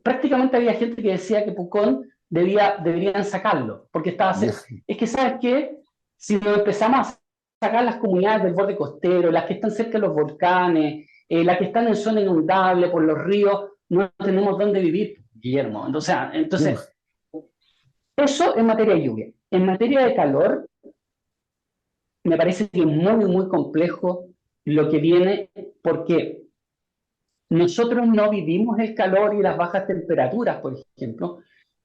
prácticamente había gente que decía que Pucón deberían sacarlo, porque estaba es que, ¿sabes qué? Si nos empezamos a sacar las comunidades del borde costero, las que están cerca de los volcanes, las que están en zona inundable por los ríos, no tenemos dónde vivir, Guillermo. Entonces eso en materia de lluvia. En materia de calor, me parece que es muy, muy complejo lo que viene, porque nosotros no vivimos el calor y las bajas temperaturas, por ejemplo,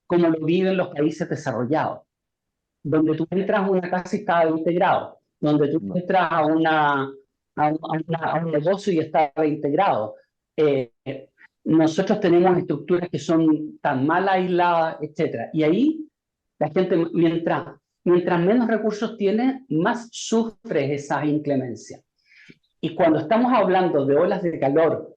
como lo viven los países desarrollados, donde tú entras a una casa y está a 20 grados, donde tú entras a un negocio y está a 20 grados. Nosotros tenemos estructuras que son tan mal aisladas, etc. Y ahí la gente, mientras menos recursos tiene, más sufre esas inclemencias. Y cuando estamos hablando de olas de calor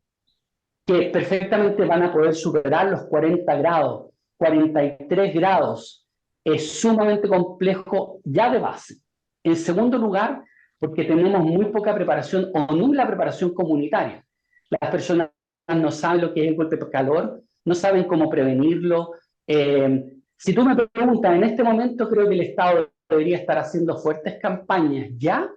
que perfectamente van a poder superar los 40 grados, 43 grados, es sumamente complejo ya de base. En segundo lugar, porque tenemos muy poca preparación o nula preparación comunitaria. Las personas no saben lo que es el golpe de calor, no saben cómo prevenirlo. Si tú me preguntas, en este momento creo que el Estado debería estar haciendo fuertes campañas ya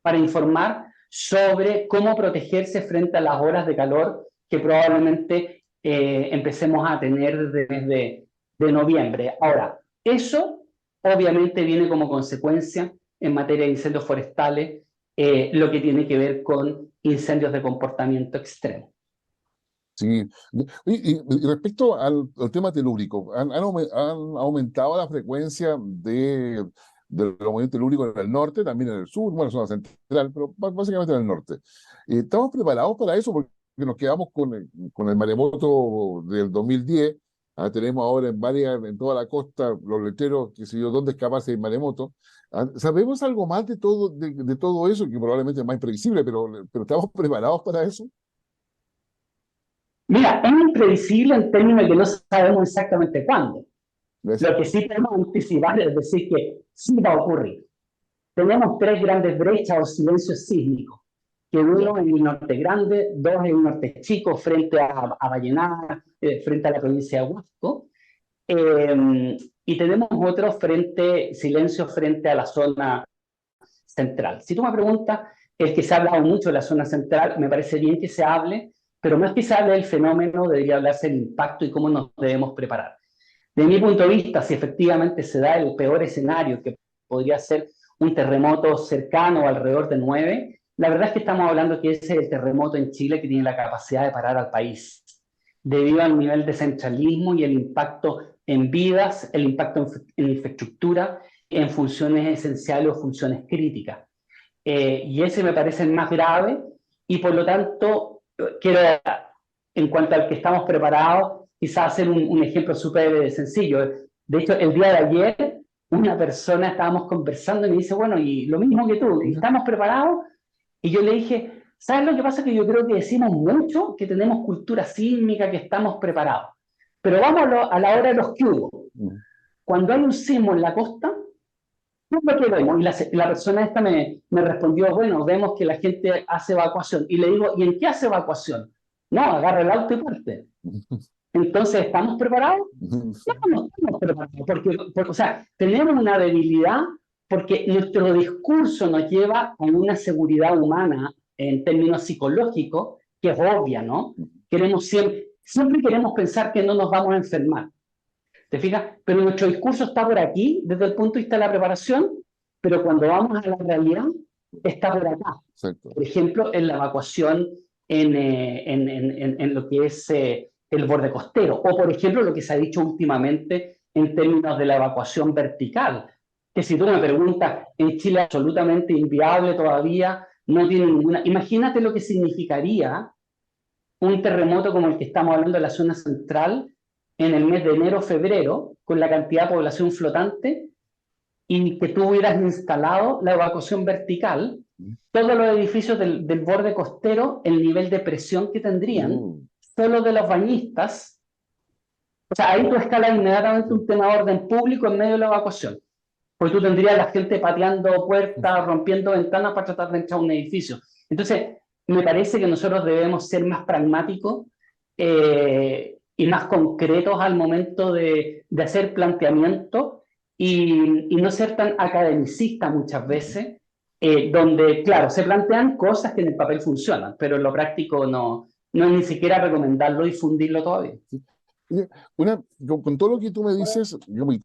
para informar sobre cómo protegerse frente a las olas de calor que probablemente empecemos a tener desde de noviembre. Ahora, eso obviamente viene como consecuencia en materia de incendios forestales, lo que tiene que ver con incendios de comportamiento extremo. Sí. Y respecto al tema telúrico, ¿han aumentado la frecuencia de los movimientos telúricos en el norte, también en el sur, bueno, zona central, pero básicamente en el norte? ¿Estamos preparados para eso? Porque nos quedamos con el maremoto del 2010. Tenemos ahora en toda la costa los letreros, qué sé yo, dónde escaparse del maremoto. ¿Sabemos algo más de todo eso, que probablemente es más imprevisible, pero estamos preparados para eso? Mira, es imprevisible en términos de que no sabemos exactamente cuándo. Gracias. Lo que sí podemos anticipar es decir que sí va a ocurrir. Tenemos tres grandes brechas o silencios sísmicos, que uno en el norte grande, dos en el norte chico, frente a Vallenar, frente a la provincia de Huasco, y tenemos otros silencios frente a la zona central. Si tú me preguntas, el que se ha hablado mucho de la zona central, me parece bien que se hable, pero más que se hable del fenómeno, debería hablarse del impacto y cómo nos debemos preparar. De mi punto de vista, si efectivamente se da el peor escenario, que podría ser un terremoto cercano alrededor de 9, la verdad es que estamos hablando que ese es el terremoto en Chile que tiene la capacidad de parar al país, debido al nivel de centralismo y el impacto en vidas, el impacto en infraestructura, en funciones esenciales o funciones críticas. Y ese me parece el más grave y por lo tanto quiero, en cuanto al que estamos preparados, quizás hacer un ejemplo súper sencillo. De hecho, el día de ayer una persona estábamos conversando y me dice, bueno, y lo mismo que tú, ¿Ya? ¿estamos preparados? Y yo le dije, ¿sabes lo que pasa? Que yo creo que decimos mucho que tenemos cultura sísmica, que estamos preparados. Pero vamos a la hora de los que hubo. Mm. Cuando hay un sismo en la costa, ¿qué es lo que vemos? Y la persona esta me respondió, bueno, vemos que la gente hace evacuación. Y le digo, ¿y en qué hace evacuación? No, agarra el auto y parte. Entonces, ¿estamos preparados? No, no estamos preparados, porque, o sea, tenemos una debilidad porque nuestro discurso nos lleva a una seguridad humana en términos psicológicos, que es obvia, ¿no? Queremos siempre queremos pensar que no nos vamos a enfermar. ¿Te fijas? Pero nuestro discurso está por aquí, desde el punto de vista de la preparación, pero cuando vamos a la realidad, está por acá. Exacto. Por ejemplo, en la evacuación en lo que es el borde costero, o por ejemplo, lo que se ha dicho últimamente en términos de la evacuación vertical, que si tú me preguntas, en Chile es absolutamente inviable todavía, no tiene ninguna... Imagínate lo que significaría un terremoto como el que estamos hablando de la zona central en el mes de enero o febrero, con la cantidad de población flotante, y que tú hubieras instalado la evacuación vertical, todos los edificios del borde costero, el nivel de presión que tendrían, Mm. solo de los bañistas, o sea, ahí tú escalas inmediatamente un tema de orden público en medio de la evacuación, porque tú tendrías a la gente pateando puertas, rompiendo ventanas para tratar de entrar a un edificio. Entonces, me parece que nosotros debemos ser más pragmáticos y más concretos al momento de hacer planteamientos y no ser tan academicistas muchas veces, donde, claro, se plantean cosas que en el papel funcionan, pero en lo práctico no es ni siquiera recomendarlo, difundirlo todavía. Oye, con todo lo que tú me dices, y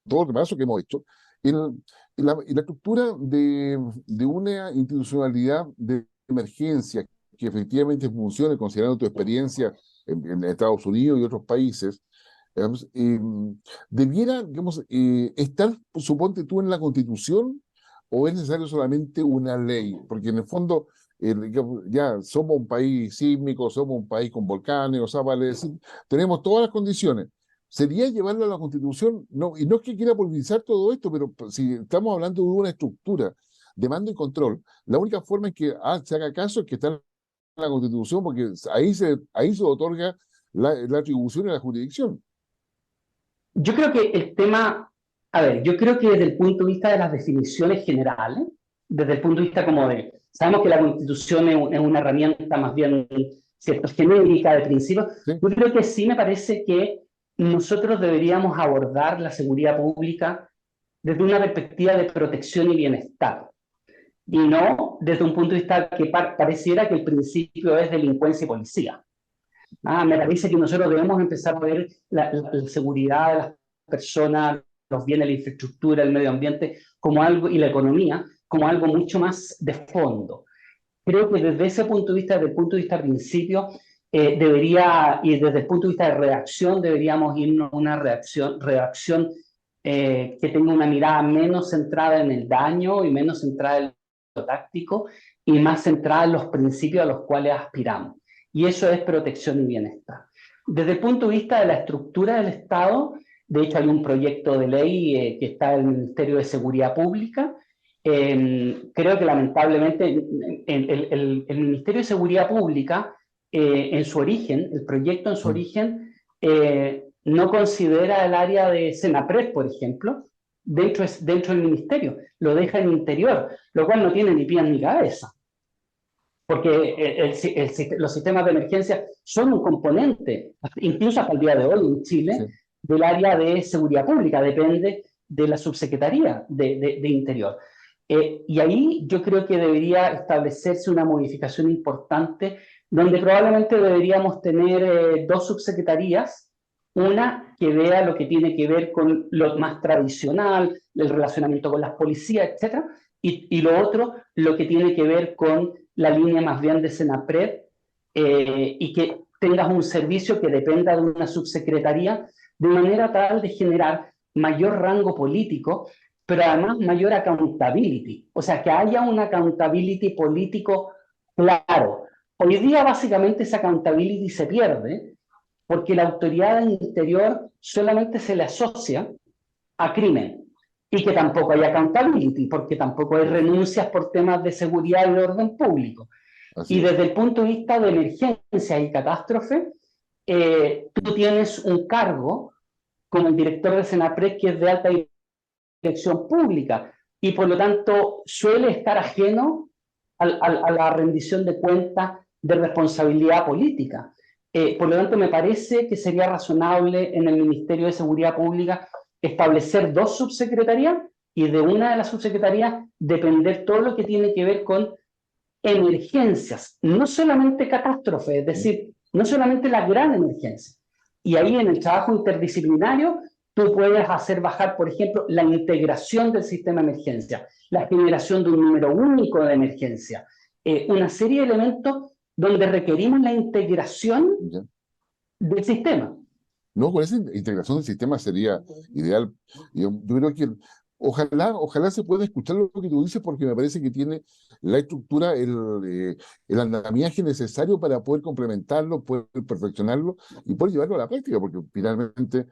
todo el repaso que hemos hecho, el- y la estructura de una institucionalidad de emergencia que efectivamente funcione, considerando tu experiencia en Estados Unidos y otros países, digamos, debiera, digamos, estar, suponte tú, en la Constitución, o es necesario solamente una ley, porque en el fondo digamos, ya somos un país sísmico, somos un país con volcanes, o sea, vale decir, tenemos todas las condiciones. Sería llevarlo a la Constitución, no, y no es que quiera politizar todo esto, pero pues, si estamos hablando de una estructura de mando y control, la única forma en que se haga caso es que está en la Constitución, porque ahí se otorga la atribución y la jurisdicción. Yo creo que el tema, a ver, yo creo que desde el punto de vista de las definiciones generales, desde el punto de vista como de, sabemos que la Constitución es una herramienta más bien, ¿cierto?, genérica de principios, ¿Sí? yo creo que sí me parece que nosotros deberíamos abordar la seguridad pública desde una perspectiva de protección y bienestar, y no desde un punto de vista que pareciera que el principio es delincuencia y policía. Me parece que nosotros debemos empezar a ver la seguridad de las personas, los bienes, la infraestructura, el medio ambiente, como algo, y la economía, como algo mucho más de fondo. Creo que desde ese punto de vista, desde el punto de vista principio, y desde el punto de vista de redacción, deberíamos irnos a una redacción que tenga una mirada menos centrada en el daño y menos centrada en lo táctico y más centrada en los principios a los cuales aspiramos. Y eso es protección y bienestar. Desde el punto de vista de la estructura del Estado, de hecho hay un proyecto de ley que está en el Ministerio de Seguridad Pública. Creo que lamentablemente el Ministerio de Seguridad Pública, en su origen, el proyecto en su Mm. origen, no considera el área de Senapred, por ejemplo, dentro del ministerio, lo deja en interior, lo cual no tiene ni pies ni cabeza, porque los sistemas de emergencia son un componente, incluso hasta el día de hoy en Chile, Sí. del área de seguridad pública, depende de la subsecretaría de Interior. Y ahí yo creo que debería establecerse una modificación importante, donde probablemente deberíamos tener dos subsecretarías, una que vea lo que tiene que ver con lo más tradicional, el relacionamiento con las policías, etcétera, y lo otro, lo que tiene que ver con la línea más bien de Senapred, y que tengas un servicio que dependa de una subsecretaría, de manera tal de generar mayor rango político, pero además mayor accountability, o sea, que haya un accountability político claro. Hoy día básicamente esa accountability se pierde porque la autoridad del interior solamente se le asocia a crimen y que tampoco hay accountability porque tampoco hay renuncias por temas de seguridad y de orden público. Así Y es. desde el punto de vista de emergencia y catástrofe, tú tienes un cargo como el director de Senapred que es de alta dirección pública y por lo tanto suele estar ajeno a la rendición de cuentas de responsabilidad política. Por lo tanto, me parece que sería razonable en el Ministerio de Seguridad Pública establecer dos subsecretarías y de una de las subsecretarías depender todo lo que tiene que ver con emergencias, no solamente catástrofes, es decir, no solamente la gran emergencia. Y ahí en el trabajo interdisciplinario tú puedes hacer bajar, por ejemplo, la integración del sistema de emergencia, la generación de un número único de emergencia, una serie de elementos donde requerimos la integración ¿Ya? del sistema. No, con esa integración del sistema sería ideal. Yo creo que ojalá se pueda escuchar lo que tú dices, porque me parece que tiene la estructura, el andamiaje necesario para poder complementarlo, poder perfeccionarlo y poder llevarlo a la práctica, porque finalmente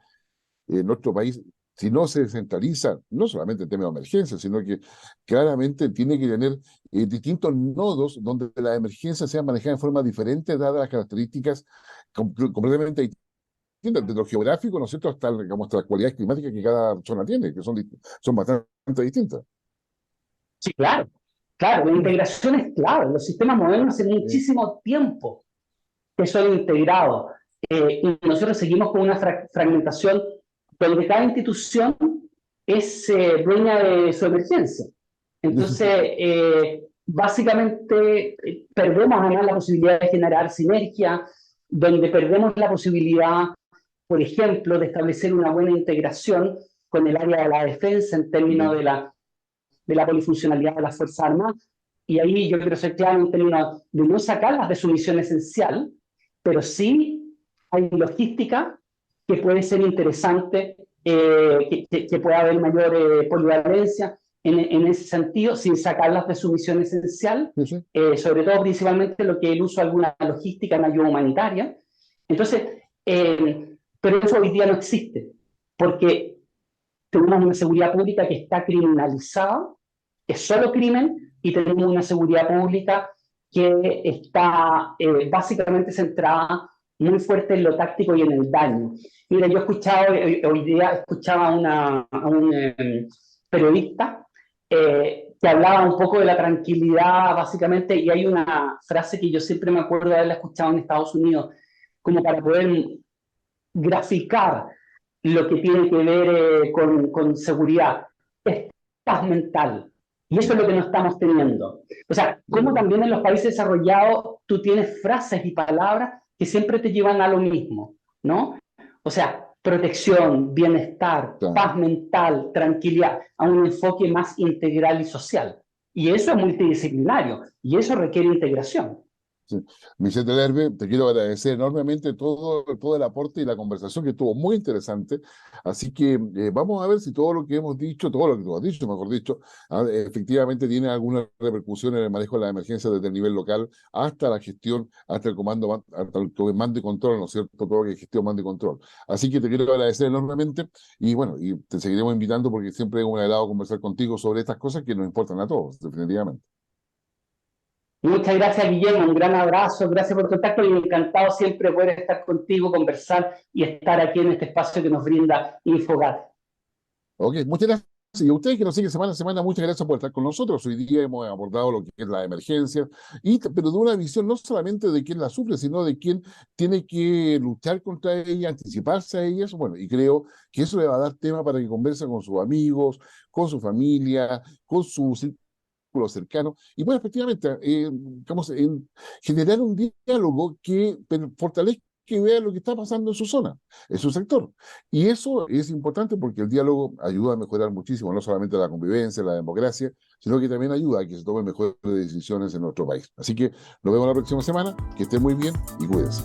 nuestro país, si no se descentraliza, no solamente en términos de emergencia, sino que claramente tiene que tener distintos nodos donde las emergencias sean manejadas de forma diferente, dadas las características completamente desde lo geográfico, ¿no es cierto?, hasta, digamos, hasta las cualidades climáticas que cada zona tiene, que son bastante distintas. Sí, claro, claro, la integración es clave. Los sistemas modernos hace Eh, muchísimo tiempo que son integrados. Y nosotros seguimos con una fragmentación donde cada institución es dueña de su emergencia. Entonces, básicamente, perdemos además la posibilidad de generar sinergia, donde perdemos la posibilidad, por ejemplo, de establecer una buena integración con el área de la defensa en términos de la polifuncionalidad de las Fuerzas Armadas. Y ahí yo quiero ser claro en términos de no sacarlas de su misión esencial, pero sí hay logística que puede ser interesante, que pueda haber mayor polivalencia en ese sentido, sin sacarlas de su misión esencial, sí, sí. sobre todo principalmente lo que es el uso de alguna logística en ayuda humanitaria. Entonces, pero eso hoy día no existe, porque tenemos una seguridad pública que está criminalizada, es solo crimen, y tenemos una seguridad pública que está básicamente centrada muy fuerte en lo táctico y en el daño. Mira, yo he escuchado, hoy día escuchaba a un periodista que hablaba un poco de la tranquilidad, básicamente, y hay una frase que yo siempre me acuerdo de haberla escuchado en Estados Unidos, como para poder graficar lo que tiene que ver con seguridad. Es paz mental. Y eso es lo que no estamos teniendo. O sea, De como acuerdo. también en los países desarrollados tú tienes frases y palabras que siempre te llevan a lo mismo, ¿no? O sea, protección, bienestar, Claro. paz mental, tranquilidad, a un enfoque más integral y social. Y eso es multidisciplinario y eso requiere integración. Sí. Vicente Lerbe, te quiero agradecer enormemente todo el aporte y la conversación que estuvo muy interesante. Así que vamos a ver si todo lo que hemos dicho, todo lo que tú has dicho, mejor dicho, efectivamente tiene alguna repercusión en el manejo de las emergencias desde el nivel local hasta la gestión, hasta el comando, hasta el mando y control, ¿no es cierto? Todo lo que es gestión, mando y control. Así que te quiero agradecer enormemente y bueno, y te seguiremos invitando porque siempre es un agrado conversar contigo sobre estas cosas que nos importan a todos, definitivamente. Muchas gracias, Guillermo. Un gran abrazo. Gracias por el contacto y encantado siempre poder estar contigo, conversar y estar aquí en este espacio que nos brinda Infogat. Ok, muchas gracias. Y a ustedes que nos siguen semana a semana, muchas gracias por estar con nosotros. Hoy día hemos abordado lo que es la emergencia, pero de una visión no solamente de quién la sufre, sino de quién tiene que luchar contra ella, anticiparse a ellas. Bueno, y creo que eso le va a dar tema para que conversen con sus amigos, con su familia, con su círculo cercano. Y bueno, efectivamente, generar un diálogo que fortalezca que vea lo que está pasando en su zona, en su sector. Y eso es importante porque el diálogo ayuda a mejorar muchísimo, no solamente la convivencia, la democracia, sino que también ayuda a que se tomen mejores decisiones en nuestro país. Así que nos vemos la próxima semana, que estén muy bien y cuídense.